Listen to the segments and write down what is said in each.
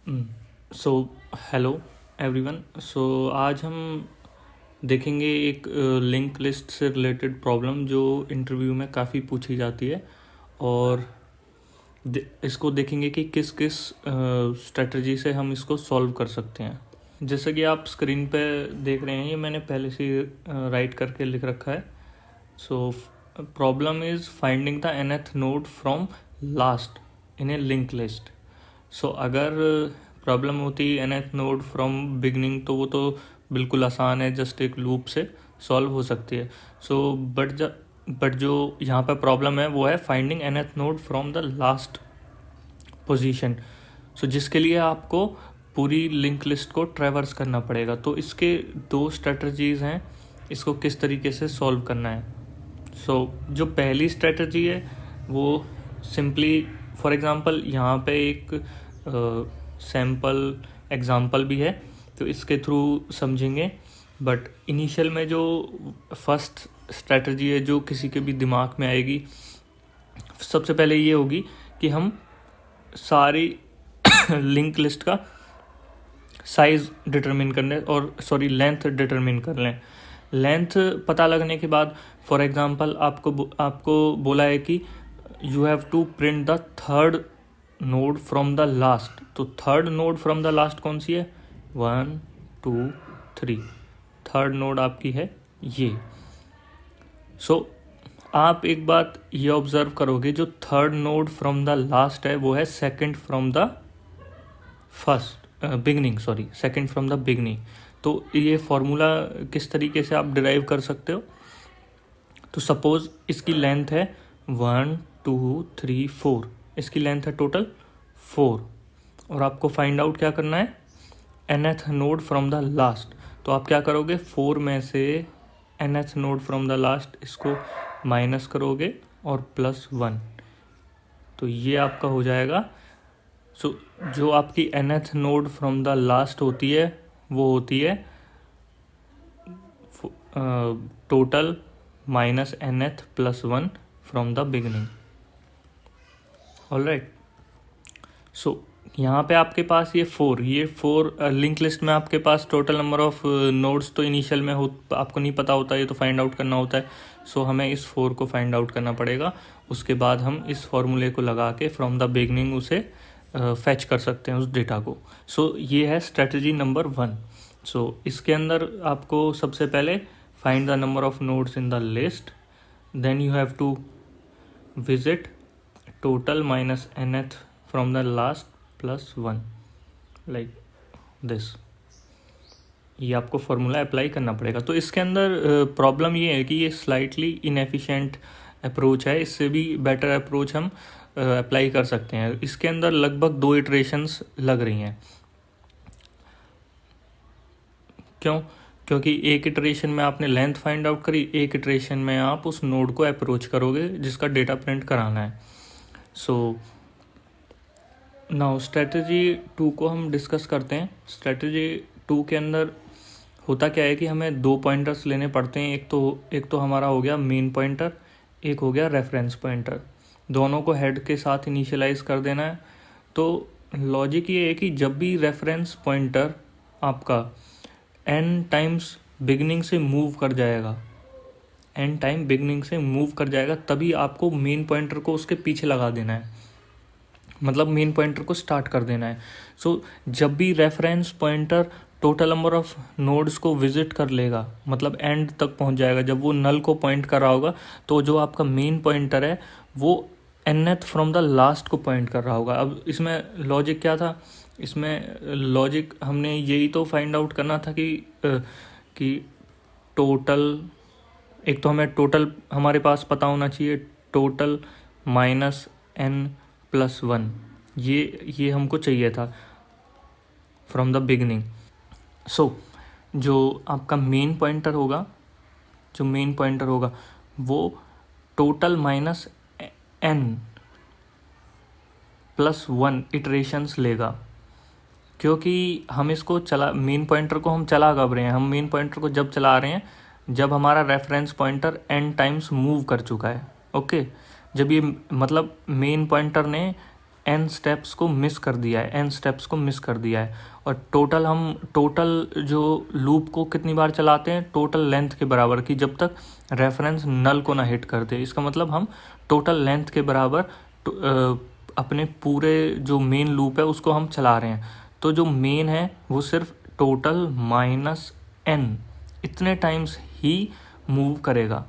So hello everyone. सो आज हम देखेंगे एक लिंक लिस्ट से रिलेटेड प्रॉब्लम जो इंटरव्यू में काफ़ी पूछी जाती है, और इसको देखेंगे कि किस किस स्ट्रेटजी से हम इसको सॉल्व कर सकते हैं। जैसे कि आप स्क्रीन पे देख रहे हैं, ये मैंने पहले से राइट करके लिख रखा है। So problem is finding the nth node from last in a link list. So अगर प्रॉब्लम होती nth नोड फ्रॉम बिगनिंग तो वो तो बिल्कुल आसान है, जस्ट एक लूप से सॉल्व हो सकती है। सो बट जो यहाँ पर प्रॉब्लम है वो है finding nth node from the last position. So जिसके लिए आपको पूरी लिंक लिस्ट को ट्रैवर्स करना पड़ेगा। तो इसके दो स्ट्रेटजीज़ हैं, इसको किस तरीके से सॉल्व करना है। सो जो पहली स्ट्रेटजी है वो सिंपली, फॉर एग्ज़ाम्पल यहाँ पे एक सैम्पल एग्ज़ाम्पल भी है तो इसके थ्रू समझेंगे। बट इनिशियल में जो फर्स्ट स्ट्रेटजी है जो किसी के भी दिमाग में आएगी, सबसे पहले ये होगी कि हम सारी लिंक लिस्ट का साइज़ डिटरमिन कर लें, और लेंथ डिटरमिन कर लें। लेंथ पता लगने के बाद, फॉर एग्ज़ाम्पल आपको बोला है कि you have to print the third node from the last. तो third node from the last कौन सी है? 1 2 3। थर्ड नोड आपकी है ये। सो आप एक बात ये ऑब्जर्व करोगे, जो third node from the last है वो है second from the beginning, second from the beginning. तो ये फॉर्मूला किस तरीके से आप डिराइव कर सकते हो? तो सपोज इसकी लेंथ है 1 2 3 4, इसकी लेंथ है टोटल 4, और आपको फाइंड आउट क्या करना है? nth node from the last. तो आप क्या करोगे? 4 में से nth node from the last इसको माइनस करोगे और +1, तो ये आपका हो जाएगा। सो जो आपकी nth node from the last होती है वो होती है total minus nth +1 from the beginning. Alright. So यहाँ पे आपके पास ये 4 लिंक लिस्ट में आपके पास टोटल नंबर ऑफ नोड्स तो इनिशियल में आपको नहीं पता होता, ये तो फाइंड आउट करना होता है। सो हमें इस 4 को फाइंड आउट करना पड़ेगा। उसके बाद हम इस फॉर्मूले को लगा के फ्रॉम द बिगनिंग उसे फैच कर सकते हैं उस डेटा को। सो ये है स्ट्रेटजी नंबर 1। सो इसके अंदर आपको सबसे पहले find the number of nodes in the list, then you have to visit total minus nth from the last +1, like this. ये आपको फॉर्मूला अप्लाई करना पड़ेगा। तो इसके अंदर प्रॉब्लम ये है कि ये स्लाइटली इनएफिशिएंट अप्रोच है, इससे भी बेटर अप्रोच हम अप्लाई कर सकते हैं। इसके अंदर लगभग 2 इटरेशंस लग रही हैं। क्यों? क्योंकि एक इटरेशन में आपने लेंथ फाइंड आउट करी, एक इटरेशन में आप उस नोड को अप्रोच करोगे जिसका डेटा प्रिंट कराना है। सो नाउ स्ट्रेटजी 2 को हम डिस्कस करते हैं। स्ट्रेटजी 2 के अंदर होता क्या है कि हमें 2 पॉइंटर्स लेने पड़ते हैं। एक तो हमारा हो गया मेन पॉइंटर, एक हो गया रेफरेंस पॉइंटर। दोनों को हेड के साथ इनिशियलाइज कर देना है। तो लॉजिक ये है कि जब भी रेफरेंस पॉइंटर आपका n टाइम्स बिगनिंग से मूव कर जाएगा, n टाइम बिगनिंग से मूव कर जाएगा, तभी आपको मेन पॉइंटर को उसके पीछे लगा देना है, मतलब मेन पॉइंटर को स्टार्ट कर देना है। सो जब भी reference pointer total number of nodes को विजिट कर लेगा, मतलब एंड तक पहुंच जाएगा, जब वो नल को पॉइंट कर रहा होगा, तो जो आपका मेन पॉइंटर है वो nth फ्रॉम द लास्ट को पॉइंट कर रहा होगा। अब इसमें लॉजिक क्या था? इसमें लॉजिक हमने यही तो फाइंड आउट करना था कि टोटल, एक तो हमें टोटल हमारे पास पता होना चाहिए, टोटल माइनस n+1, ये हमको चाहिए था फ्रॉम द बिगनिंग। सो जो आपका मेन पॉइंटर होगा वो टोटल माइनस n+1 इटरेशंस लेगा। क्योंकि हम इसको मेन पॉइंटर को हम चला कब रहे हैं? हम मेन पॉइंटर को जब चला रहे हैं जब हमारा reference pointer n times move कर चुका है। ओके, जब ये मतलब मेन पॉइंटर ने n स्टेप्स को मिस कर दिया है और टोटल जो लूप को कितनी बार चलाते हैं, टोटल लेंथ के बराबर की, जब तक रेफरेंस नल को ना हिट कर दे। इसका मतलब हम टोटल लेंथ के बराबर अपने पूरे जो मेन लूप है उसको हम चला रहे हैं। तो जो मेन है वो सिर्फ टोटल -n इतने टाइम्स ही मूव करेगा।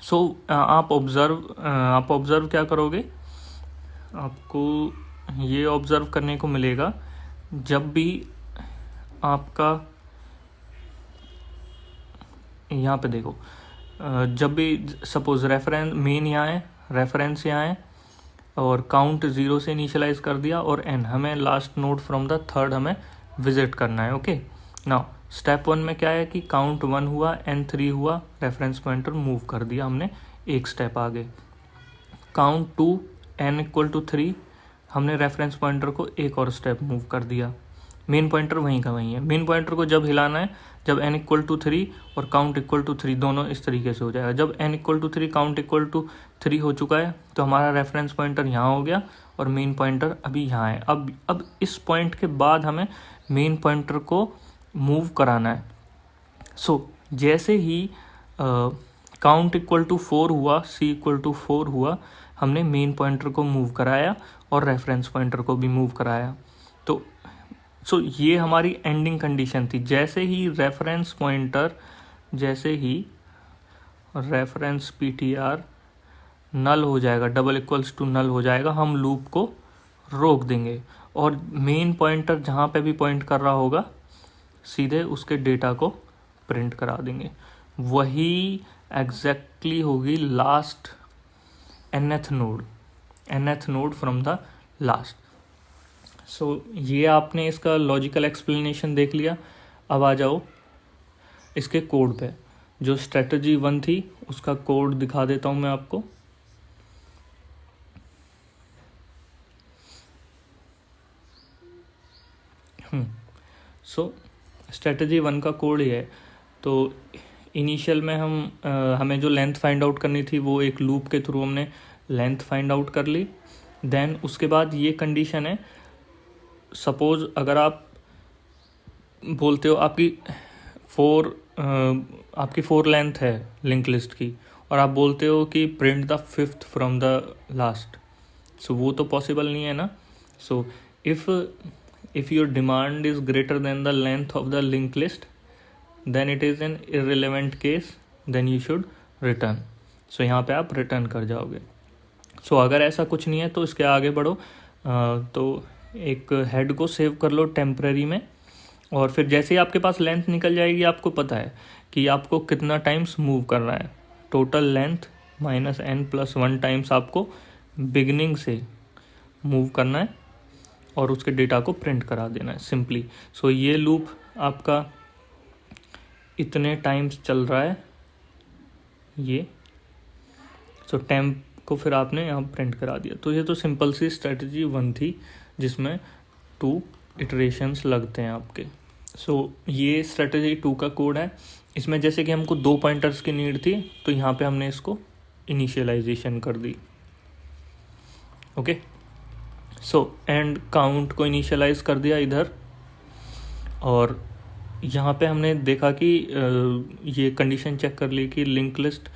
सो आप ऑब्जर्व क्या करोगे, आपको ये ऑब्जर्व करने को मिलेगा जब भी आपका, यहाँ पे देखो, जब भी सपोज मेन यहाँ है, रेफरेंस यहाँ है और काउंट 0 से इनिशियलाइज कर दिया और n, हमें last node from the third हमें विजिट करना है। ओके, नाउ स्टेप 1 में क्या है कि काउंट 1 हुआ, n 3 हुआ, रेफरेंस पॉइंटर मूव कर दिया हमने एक स्टेप आगे। काउंट 2 n = 3, हमने रेफरेंस पॉइंटर को एक और स्टेप मूव कर दिया। मेन पॉइंटर वहीं का वहीं है। मेन पॉइंटर को जब हिलाना है जब n = 3 और काउंट = 3, दोनों इस तरीके से हो जाएगा। जब n = 3 काउंट = 3 हो चुका है तो हमारा रेफरेंस पॉइंटर यहाँ हो गया और मेन पॉइंटर अभी यहाँ है। अब इस पॉइंट के बाद हमें मेन पॉइंटर को मूव कराना है। सो जैसे ही काउंट = 4 हुआ, c = 4 हुआ, हमने मेन पॉइंटर को मूव कराया और रेफरेंस पॉइंटर को भी मूव कराया। तो ये हमारी एंडिंग कंडीशन थी। जैसे ही रेफरेंस PTR नल हो जाएगा, == नल हो जाएगा, हम लूप को रोक देंगे और मेन पॉइंटर जहाँ पे भी पॉइंट कर रहा होगा सीधे उसके डेटा को प्रिंट करा देंगे। वही एग्जैक्टली होगी last nth node from the last. So ये आपने इसका लॉजिकल एक्सप्लेनेशन देख लिया। अब आ जाओ इसके कोड पे। जो स्ट्रेटजी 1 थी उसका कोड दिखा देता हूँ मैं आपको। सो स्ट्रेटजी 1 का कोड ये है। तो इनिशियल में हमें जो लेंथ फाइंड आउट करनी थी वो एक लूप के थ्रू हमने लेंथ फाइंड आउट कर ली। देन उसके बाद ये कंडीशन है, सपोज अगर आप बोलते हो आपकी 4 लेंथ है लिंक लिस्ट की और आप बोलते हो कि print the 5th from the last, so वो तो पॉसिबल नहीं है ना। So if your demand is greater than the length of the link list then it is an irrelevant case, then you should return. So यहाँ पे आप return कर जाओगे। सो अगर ऐसा कुछ नहीं है तो इसके आगे बढ़ो। तो एक हेड को सेव कर लो टेम्परेरी में और फिर जैसे ही आपके पास लेंथ निकल जाएगी आपको पता है कि आपको कितना टाइम्स मूव करना है। टोटल लेंथ -n + 1 टाइम्स आपको बिगनिंग से मूव करना है और उसके डेटा को प्रिंट करा देना है सिंपली। सो ये लूप आपका इतने टाइम्स चल रहा है ये। सो टेम्प को फिर आपने यहाँ प्रिंट करा दिया। तो ये तो सिंपल सी स्ट्रेटजी 1 थी जिसमें 2 इटरेशंस लगते हैं आपके। सो ये स्ट्रेटजी 2 का कोड है। इसमें जैसे कि हमको 2 पॉइंटर्स की नीड थी तो यहाँ पे हमने इसको इनिशियलाइजेशन कर दी। ओके, सो एंड काउंट को इनिशियलाइज कर दिया इधर और यहाँ पे हमने देखा कि ये कंडीशन चेक कर ली कि लिंक लिस्ट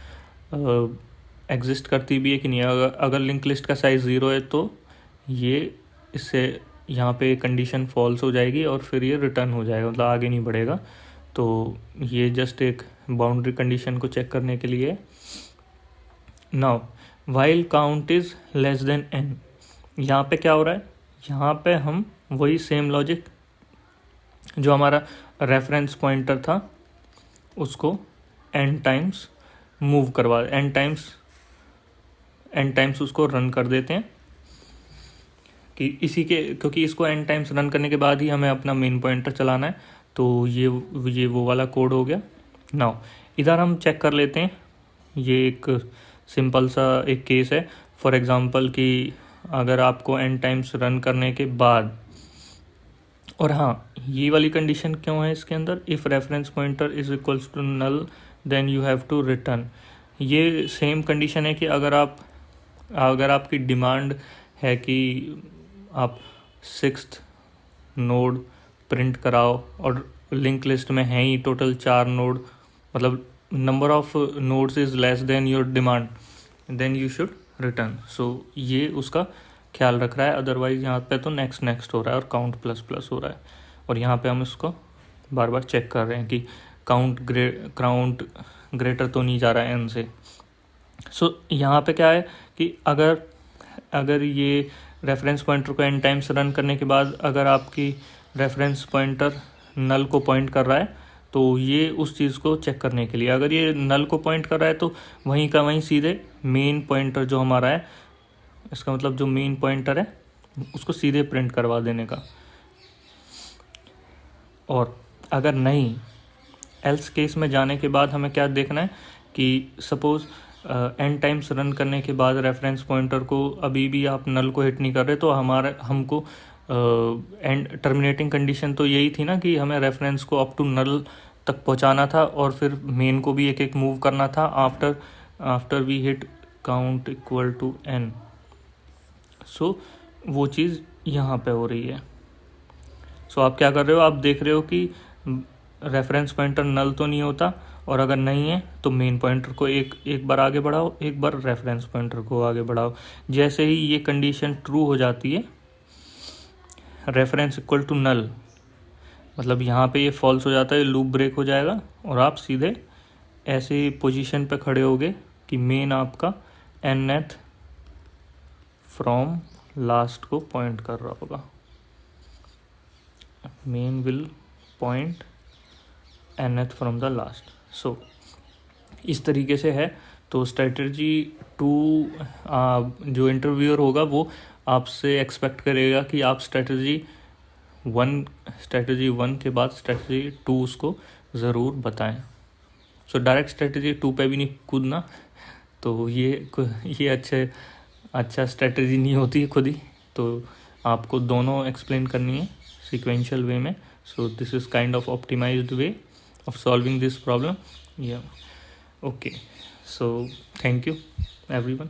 एग्जिस्ट करती भी है कि नहीं। अगर लिंक लिस्ट का साइज़ 0 है तो ये इससे यहाँ पे कंडीशन फॉल्स हो जाएगी और फिर ये रिटर्न हो जाएगा, मतलब आगे नहीं बढ़ेगा। तो ये जस्ट एक बाउंड्री कंडीशन को चेक करने के लिए। Now while count is less then n, यहाँ पे क्या हो रहा है, यहाँ पे हम वही सेम लॉजिक जो हमारा रेफरेंस पॉइंटर था उसको n टाइम्स मूव करवा, n टाइम्स उसको रन कर देते हैं कि क्योंकि इसको n टाइम्स रन करने के बाद ही हमें अपना मेन पॉइंटर चलाना है। तो ये वो वाला कोड हो गया। नाउ इधर हम चेक कर लेते हैं। ये एक सिंपल सा एक केस है। फॉर एग्जांपल कि अगर आपको n टाइम्स रन करने के बाद, और हाँ ये वाली कंडीशन क्यों है इसके अंदर, if reference pointer is equals to null then you have to return. ये सेम कंडीशन है कि अगर आपकी डिमांड है कि आप 6th नोड प्रिंट कराओ और लिंक लिस्ट में हैं ही टोटल 4 नोड, मतलब number of nodes is less than your demand, then you should return. So ये उसका ख्याल रख रहा है। अदरवाइज यहाँ पे तो नेक्स्ट हो रहा है और काउंट प्लस हो रहा है, और यहाँ पे हम इसको बार बार चेक कर रहे हैं कि काउंट ग्रेटर तो नहीं जा रहा है n से। सो यहाँ पे क्या है कि अगर ये रेफरेंस पॉइंटर को n टाइम्स रन करने के बाद अगर आपकी रेफरेंस पॉइंटर नल को पॉइंट कर रहा है, तो ये उस चीज़ को चेक करने के लिए, अगर ये नल को पॉइंट कर रहा है तो वहीं का वहीं सीधे मेन पॉइंटर जो हमारा है, इसका मतलब जो मेन पॉइंटर है उसको सीधे प्रिंट करवा देने का। और अगर नहीं, एल्स केस में जाने के बाद हमें क्या देखना है कि सपोज़ n टाइम्स रन करने के बाद रेफरेंस पॉइंटर को अभी भी आप नल को हिट नहीं कर रहे, तो हमको एंड टर्मिनेटिंग कंडीशन तो यही थी ना कि हमें रेफरेंस को अप टू नल तक पहुंचाना था और फिर मेन को भी एक एक मूव करना था after we hit count equal to n। So वो चीज़ यहाँ पे हो रही है। सो आप क्या कर रहे हो, आप देख रहे हो कि रेफरेंस पॉइंटर नल तो नहीं होता, और अगर नहीं है तो मेन पॉइंटर को एक बार आगे बढ़ाओ, एक बार रेफरेंस पॉइंटर को आगे बढ़ाओ। जैसे ही ये कंडीशन ट्रू हो जाती है, रेफरेंस इक्वल टू नल, मतलब यहाँ पे ये फॉल्स हो जाता है, लूप ब्रेक हो जाएगा और आप सीधे ऐसे पोजीशन पे खड़े होगे कि मेन आपका nth फ्रॉम लास्ट को पॉइंट कर रहा होगा। Main will point nth from the last. So इस तरीके से है। तो स्ट्रेटजी 2 जो इंटरव्यूअर होगा वो आपसे एक्सपेक्ट करेगा कि आप स्ट्रेटजी 1 के बाद स्ट्रेटजी 2 उसको ज़रूर बताएं। सो डायरेक्ट स्ट्रेटजी 2 पे भी नहीं कूदना, तो ये अच्छा स्ट्रेटजी नहीं होती है खुद ही, तो आपको दोनों एक्सप्लेन करनी है सीक्वेंशियल वे में। So this is kind of optimized way of solving this problem. Yeah, okay, so thank you everyone.